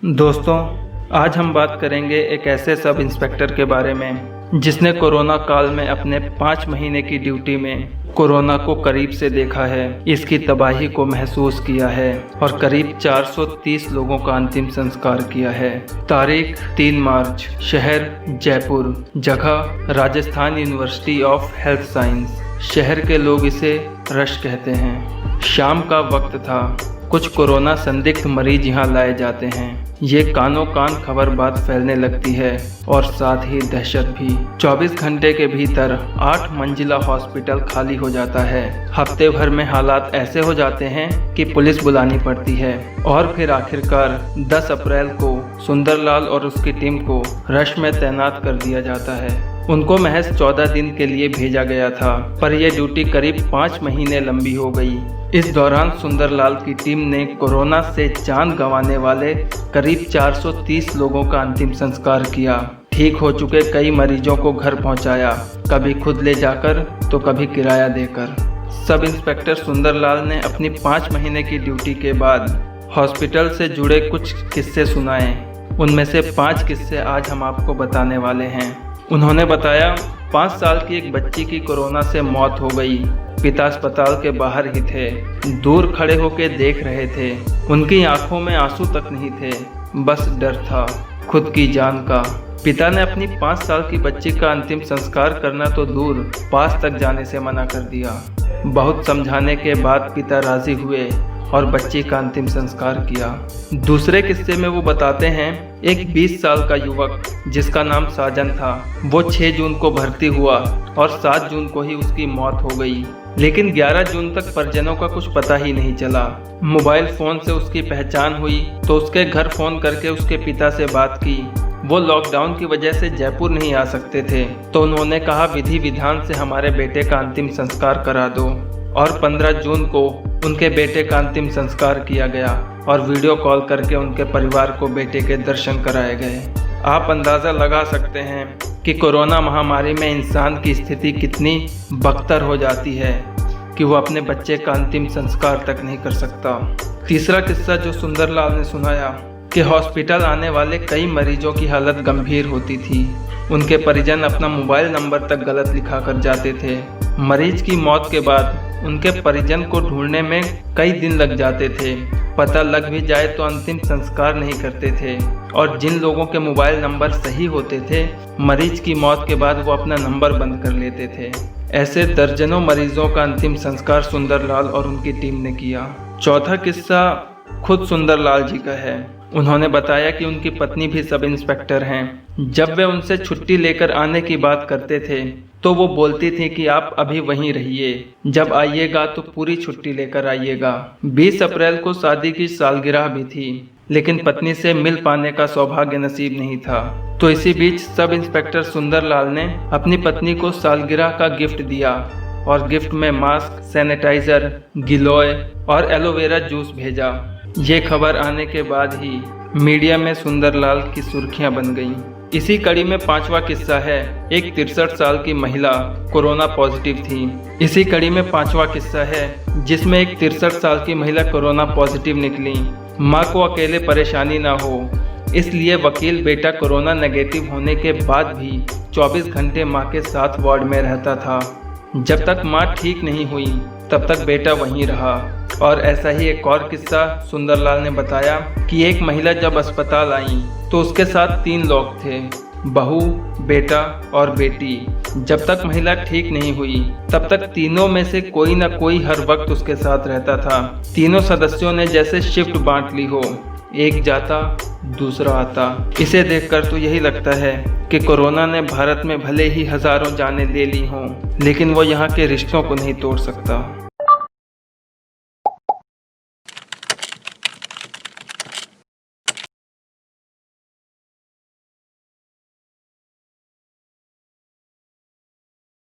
दोस्तों, आज हम बात करेंगे एक ऐसे सब इंस्पेक्टर के बारे में जिसने कोरोना काल में अपने 5 महीने की ड्यूटी में कोरोना को करीब से देखा है, इसकी तबाही को महसूस किया है और करीब 430 लोगों का अंतिम संस्कार किया है। तारीख 3 मार्च, शहर जयपुर, जगह Rajasthan university of health science. शहर के लोग इसे रश कहते हैं। शाम का वक्त था। कुछ कोरोना संदिग्ध मरीज यहाँ लाए जाते हैं। ये कानों कान खबर बात फैलने लगती है और साथ ही दहशत भी। 24 घंटे के भीतर 8 मंजिला हॉस्पिटल खाली हो जाता है। हफ्ते भर में हालात ऐसे हो जाते हैं कि पुलिस बुलानी पड़ती है और फिर आखिरकार 10 अप्रैल को सुंदरलाल और उसकी टीम को रश में तैनात कर दिया जाता है। उनको महज 14 दिन के लिए भेजा गया था, पर यह ड्यूटी करीब 5 महीने लंबी हो गई। इस दौरान सुंदरलाल की टीम ने कोरोना से जान गंवाने वाले करीब 430 लोगों का अंतिम संस्कार किया। ठीक हो चुके कई मरीजों को घर पहुंचाया, कभी खुद ले जाकर तो कभी किराया देकर। सब इंस्पेक्टर सुंदरलाल ने अपनी 5 महीने की ड्यूटी के बाद हॉस्पिटल से जुड़े कुछ किस्से सुनाए। उनमें से 5 किस्से आज हम आपको बताने वाले हैं। उन्होंने बताया, 5 साल की एक बच्ची की कोरोना से मौत हो गई। पिता अस्पताल के बाहर ही थे, दूर खड़े होकर देख रहे थे। उनकी आंखों में आंसू तक नहीं थे, बस डर था खुद की जान का। पिता ने अपनी 5 साल की बच्ची का अंतिम संस्कार करना तो दूर, पास तक जाने से मना कर दिया। बहुत समझाने के बाद पिता राजी हुए और बच्ची का अंतिम संस्कार किया। दूसरे किस्से में वो बताते हैं, एक 20 साल का युवक जिसका नाम साजन था, वो 6 जून को भर्ती हुआ और 7 जून को ही उसकी मौत हो गई। लेकिन 11 जून तक परिजनों का कुछ पता ही नहीं चला। मोबाइल फोन से उसकी पहचान हुई तो उसके घर फोन करके उसके पिता से बात की। वो लॉकडाउन की वजह से जयपुर नहीं आ सकते थे, तो उन्होंने कहा विधि विधान से हमारे बेटे का अंतिम संस्कार करा दो। और 15 जून को उनके बेटे का अंतिम संस्कार किया गया और वीडियो कॉल करके उनके परिवार को बेटे के दर्शन कराए गए। आप अंदाज़ा लगा सकते हैं कि कोरोना महामारी में इंसान की स्थिति कितनी बदतर हो जाती है कि वो अपने बच्चे का अंतिम संस्कार तक नहीं कर सकता। तीसरा किस्सा जो सुंदरलाल ने सुनाया कि हॉस्पिटल आने वाले कई मरीजों की हालत गंभीर होती थी। उनके परिजन अपना मोबाइल नंबर तक गलत लिखा कर जाते थे। मरीज की मौत के बाद उनके परिजन को ढूंढने में कई दिन लग जाते थे। पता लग भी जाए तो अंतिम संस्कार नहीं करते थे और जिन लोगों के मोबाइल नंबर सही होते थे, मरीज की मौत के बाद वो अपना नंबर बंद कर लेते थे। ऐसे दर्जनों मरीजों का अंतिम संस्कार सुंदरलाल और उनकी टीम ने किया। चौथा किस्सा खुद सुंदरलाल जी का है। उन्होंने बताया कि उनकी पत्नी भी सब इंस्पेक्टर हैं। जब वे उनसे छुट्टी लेकर आने की बात करते थे तो वो बोलती थी कि आप अभी वहीं रहिए, जब आइएगा तो पूरी छुट्टी लेकर आइएगा। 20 अप्रैल को शादी की सालगिरह भी थी, लेकिन पत्नी से मिल पाने का सौभाग्य नसीब नहीं था। तो इसी बीच सब इंस्पेक्टर सुंदरलाल ने अपनी पत्नी को सालगिरह का गिफ्ट दिया और गिफ्ट में मास्क, सैनिटाइजर, गिलोय और एलोवेरा जूस भेजा। ये खबर आने के बाद ही मीडिया में सुंदरलाल की सुर्खियां बन गईं। इसी कड़ी में 5वां किस्सा है। एक 63 साल की महिला कोरोना पॉजिटिव थी। इसी कड़ी में 5वां किस्सा है जिसमें एक 63 साल की महिला कोरोना पॉजिटिव निकली। मां को अकेले परेशानी ना हो, इसलिए वकील बेटा कोरोना नेगेटिव होने के बाद भी 24 घंटे मां के साथ वार्ड में रहता था। जब तक मां ठीक नहीं हुई तब तक बेटा वहीं रहा। और ऐसा ही एक और किस्सा सुंदरलाल ने बताया कि एक महिला जब अस्पताल आई तो उसके साथ 3 लोग थे, बहू, बेटा और बेटी। जब तक महिला ठीक नहीं हुई तब तक तीनों में से कोई न कोई हर वक्त उसके साथ रहता था। तीनों सदस्यों ने जैसे शिफ्ट बांट ली हो, एक जाता दूसरा आता। इसे देखकर तो यही लगता है कि कोरोना ने भारत में भले ही हजारों जानें ले ली हों, लेकिन वो यहाँ के रिश्तों को नहीं तोड़ सकता।